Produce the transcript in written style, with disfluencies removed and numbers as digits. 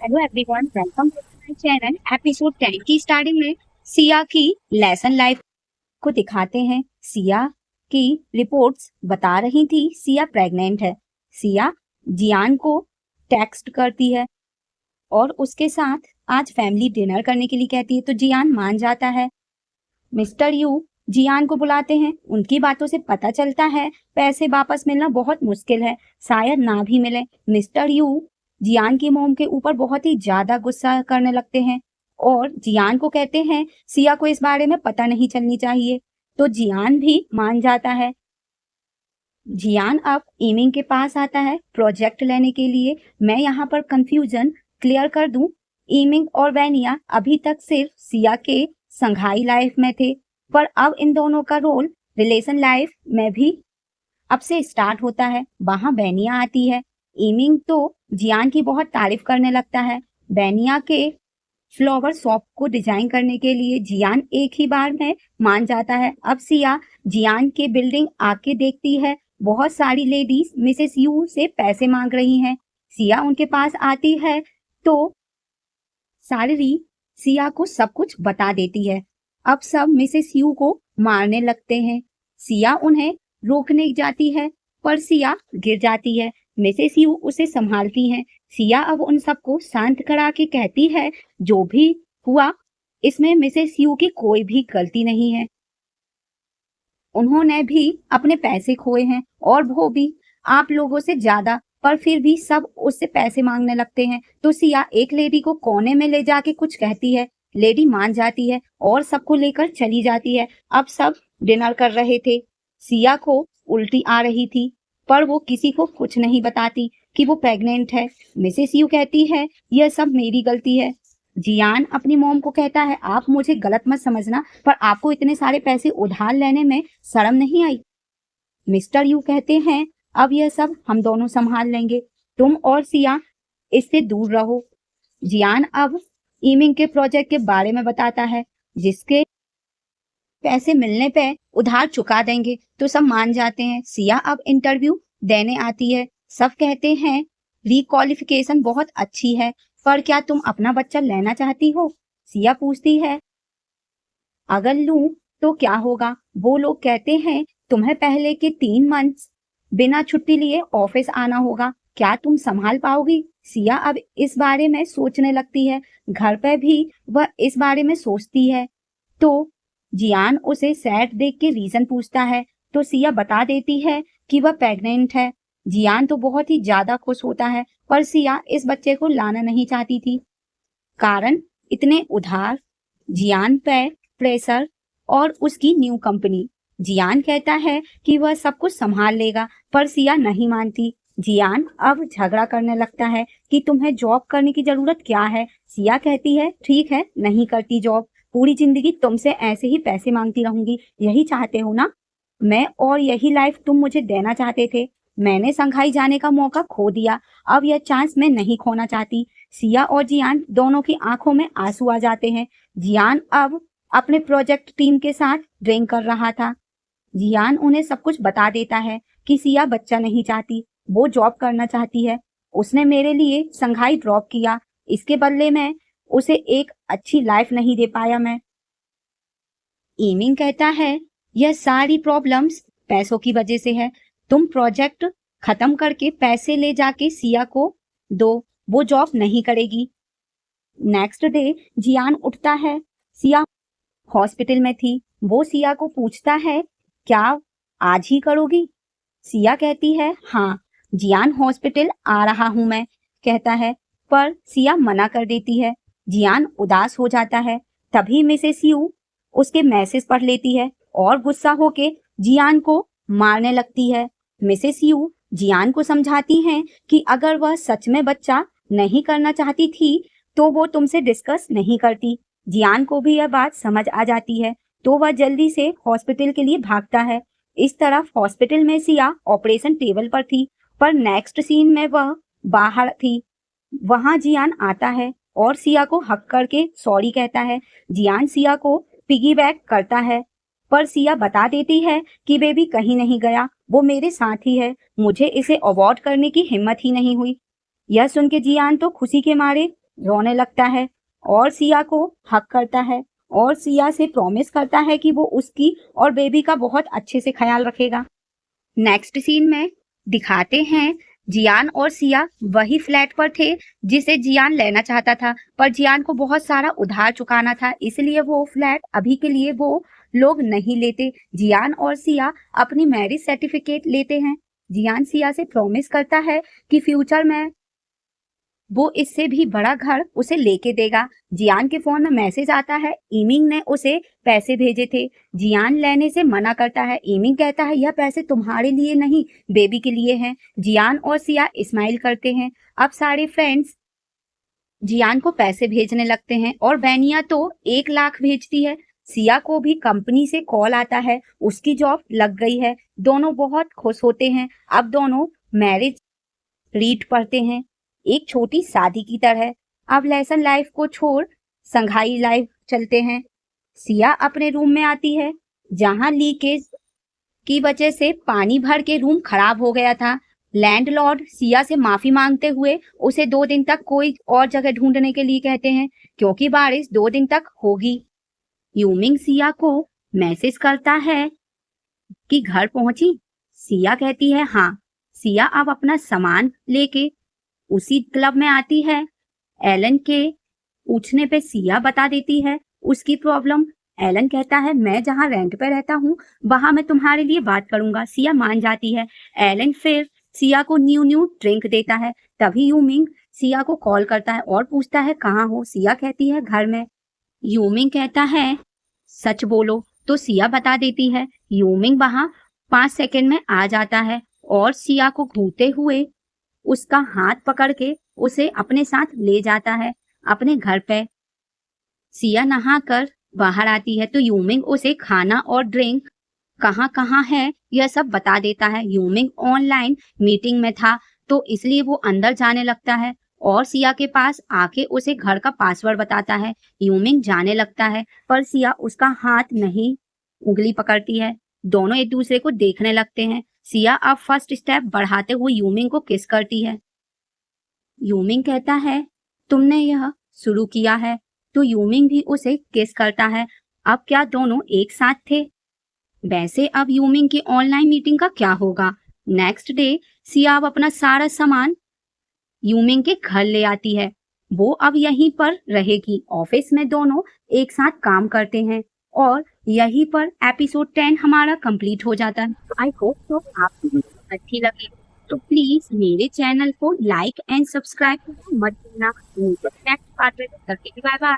Hello everyone, welcome to my channel. Episode 10 की starting में सिया की लेसन लाइफ को दिखाते हैं। सिया की रिपोर्ट्स बता रही थी सिया प्रेग्नेंट है। सिया जियान को टेक्स्ट करती है और उसके साथ आज फैमिली डिनर करने के लिए कहती है, तो जियान मान जाता है। मिस्टर यू जियान को बुलाते हैं। उनकी बातों से पता चलता है पैसे वापस मिलना बहुत मुश्किल है, शायद ना भी मिले। मिस्टर यू जियान की मोम के ऊपर बहुत ही ज्यादा गुस्सा करने लगते हैं और जियान को कहते हैं सिया को इस बारे में पता नहीं चलनी चाहिए, तो जियान भी मान जाता है। जियान अब इमिंग के पास आता है प्रोजेक्ट लेने के लिए। मैं यहाँ पर कंफ्यूजन क्लियर कर दूं, इमिंग और वैनिया अभी तक सिर्फ सिया के संघाई लाइफ में थे, पर अब इन दोनों का रोल रिलेशन लाइफ में भी अब से स्टार्ट होता है। वहां बेनिया आती है। इमिंग तो जियान की बहुत तारीफ करने लगता है। बेनिया के फ्लावर शॉप को डिजाइन करने के लिए जियान एक ही बार में मान जाता है। अब सिया जियान के बिल्डिंग आके देखती है, बहुत सारी लेडीज मिसेस यू से पैसे मांग रही हैं। सिया उनके पास आती है तो सारी सिया को सब कुछ बता देती है। अब सब मिसेस यू को मारने लगते हैं। सिया उन्हें रोकने जाती है पर सिया गिर जाती है। मिसेस यू उसे संभालती हैं। सिया अब उन सबको शांत करा के कहती है जो भी हुआ इसमें मिसेस यू की कोई भी गलती नहीं है, उन्होंने भी अपने पैसे खोए हैं और वो भी आप लोगों से ज्यादा, पर फिर भी सब उससे पैसे मांगने लगते हैं। तो सिया एक लेडी को कोने में ले जाके कुछ कहती है। लेडी मान जाती है और सबको लेकर चली जाती है। अब सब डिनर कर रहे थे। सिया को उल्टी आ रही थी पर वो किसी को कुछ नहीं बताती कि वो प्रेग्नेंट है। मिसेस यू कहती है यह सब मेरी गलती है। जियान अपनी मॉम को कहता है आप मुझे गलत मत समझना, पर आपको इतने सारे पैसे उधार लेने में शर्म नहीं आई। मिस्टर यू कहते हैं अब यह सब हम दोनों संभाल लेंगे, तुम और सिया इससे दूर रहो। जियान अब इमिंग के प्रोजेक्ट के बारे में बताता है जिसके पैसे मिलने पे उधार चुका देंगे, तो सब मान जाते हैं। सिया अब इंटरव्यू देने आती है। सब कहते हैं रिक्वालिफिकेशन बहुत अच्छी है, पर क्या तुम अपना बच्चा लेना चाहती हो? सिया पूछती है अगर लूं तो क्या होगा? वो लोग कहते हैं तुम्हें पहले के 3 मंथ्स बिना छुट्टी लिए ऑफिस आना होगा, क्या तुम संभाल पाओगी? सिया अब इस बारे में सोचने लगती है। घर पे भी वह इस बारे में सोचती है। तो जियान उसे सैड देख के रीजन पूछता है, तो सिया बता देती है कि वह प्रेग्नेंट है। जियान तो बहुत ही ज्यादा खुश होता है, पर सिया इस बच्चे को लाना नहीं चाहती थी, कारण इतने उधार, जियान पे प्रेशर और उसकी न्यू कंपनी। जियान कहता है कि वह सब कुछ संभाल लेगा, पर सिया नहीं मानती। जियान अब झगड़ा करने लगता है कि तुम्हें जॉब करने की जरूरत क्या है। सिया कहती है ठीक है नहीं करती जॉब, पूरी जिंदगी तुमसे ऐसे ही पैसे मांगती रहूंगी, यही चाहते हो ना? मैं और यही लाइफ तुम मुझे देना चाहते थे। मैंने संघाई जाने का मौका खो दिया, अब यह चांस मैं नहीं खोना चाहती। सिया और जियान दोनों की आंखों में आंसू आ जाते हैं। जियान अब अपने प्रोजेक्ट टीम के साथ ड्रिंक कर रहा था। जियान उन्हें सब कुछ बता देता है कि सिया बच्चा नहीं चाहती, वो जॉब करना चाहती है। उसने मेरे लिए संघाई ड्रॉप किया, इसके बदले में उसे एक अच्छी लाइफ नहीं दे पाया मैं। इमिंग कहता है यह सारी प्रॉब्लम्स पैसों की वजह से है, तुम प्रोजेक्ट खत्म करके पैसे ले जाके सिया को दो, वो जॉब नहीं करेगी। नेक्स्ट डे जियान उठता है। सिया हॉस्पिटल में थी। वो सिया को पूछता है क्या आज ही करोगी? सिया कहती है हाँ, जियान हॉस्पिटल आ रहा हूं मैं, कहता है, पर सिया मना कर देती है। जियान उदास हो जाता है। तभी मिसेस यू उसके मैसेज पढ़ लेती है और गुस्सा होके जियान को मारने लगती है। मिसेस यू जियान को समझाती हैं कि अगर वह सच में बच्चा नहीं करना चाहती थी तो वो तुमसे डिस्कस नहीं करती। जियान को भी यह बात समझ आ जाती है, तो वह जल्दी से हॉस्पिटल के लिए भागता है। इस तरफ हॉस्पिटल में सिया ऑपरेशन टेबल पर थी, पर नेक्स्ट सीन में वह बाहर थी। वहां जियान आता है और सिया को हक करके सॉरी कहता है। जियान सिया को पिगीबैक करता है, पर सिया बता देती है कि बेबी कहीं नहीं गया, वो मेरे साथ ही है, मुझे इसे अवॉइड करने की हिम्मत ही नहीं हुई। यह सुन के जियान तो खुशी के मारे रोने लगता है और सिया को हक करता है और सिया से प्रॉमिस करता है कि वो उसकी और बेबी का बहुत अच्छे से ख्याल रखेगा। नेक्स्ट सीन में दिखाते हैं जियान और सिया वही फ्लैट पर थे जिसे जियान लेना चाहता था, पर जियान को बहुत सारा उधार चुकाना था, इसलिए वो फ्लैट अभी के लिए वो लोग नहीं लेते। जियान और सिया अपनी मैरिज सर्टिफिकेट लेते हैं। जियान सिया से प्रॉमिस करता है कि फ्यूचर में वो इससे भी बड़ा घर उसे लेके देगा। जियान के फोन में मैसेज आता है, इमिंग ने उसे पैसे भेजे थे। जियान लेने से मना करता है। इमिंग कहता है यह पैसे तुम्हारे लिए नहीं, बेबी के लिए हैं। जियान और सिया स्माइल करते हैं। अब सारे फ्रेंड्स जियान को पैसे भेजने लगते हैं और बेनिया तो 1 लाख भेजती है। सिया को भी कंपनी से कॉल आता है, उसकी जॉब लग गई है। दोनों बहुत खुश होते हैं। अब दोनों मैरिज रीट पढ़ते हैं, एक छोटी शादी की तरह। अब लेसन लाइफ को छोड़ संघाई लाइफ चलते हैं। सिया अपने रूम में आती है जहां लीकेज की वजह से पानी भर के रूम खराब हो गया था। लैंडलॉर्ड सिया से माफी मांगते हुए उसे 2 दिन तक कोई और जगह ढूंढने के लिए कहते हैं क्योंकि बारिश 2 दिन तक होगी। यूमिंग सिया को मैसेज करता है कि घर पहुंची। सिया कहती है हाँ। सिया अब अपना सामान लेके उसी क्लब में आती है। एलन के पूछने पे सिया बता देती है उसकी प्रॉब्लम। एलन कहता है मैं जहाँ रेंट पे रहता हूँ वहां मैं तुम्हारे लिए बात करूंगा। सिया मान जाती है। एलन फिर सिया को न्यू ड्रिंक देता है। तभी यूमिंग सिया को कॉल करता है और पूछता है कहाँ हो। सिया कहती है घर में। यूमिंग कहता है सच बोलो, तो सिया बता देती है। यूमिंग वहां 5 सेकंड में आ जाता है और सिया को घूरते हुए उसका हाथ पकड़ के उसे अपने साथ ले जाता है अपने घर पे। सिया नहाकर बाहर आती है तो यूमिंग उसे खाना और ड्रिंक कहाँ कहाँ है यह सब बता देता है। यूमिंग ऑनलाइन मीटिंग में था तो इसलिए वो अंदर जाने लगता है और सिया के पास आके उसे घर का पासवर्ड बताता है। यूमिंग जाने लगता है पर सिया उसका हाथ नहीं उंगली पकड़ती है। दोनों एक दूसरे को देखने लगते हैं। सिया अब फर्स्ट स्टेप बढ़ाते हुए यूमिंग को किस करती है। यूमिंग कहता है तुमने यह शुरू किया है, तो यूमिंग भी उसे किस करता है। अब क्या दोनों एक साथ थे? वैसे अब यूमिंग की ऑनलाइन मीटिंग का क्या होगा? नेक्स्ट डे सिया अब अपना सारा सामान यूमिंग के घर ले आती है। वो अब यहीं पर रहेगी। ऑफिस में दोनों एक साथ काम करते हैं और यहीं पर एपिसोड 10 हमारा कंप्लीट हो जाता है। आई होप तो आपको अच्छी लगी, तो प्लीज मेरे चैनल को लाइक एंड सब्सक्राइब मत भूलना। नेक्स्ट पार्ट में बाय बाय।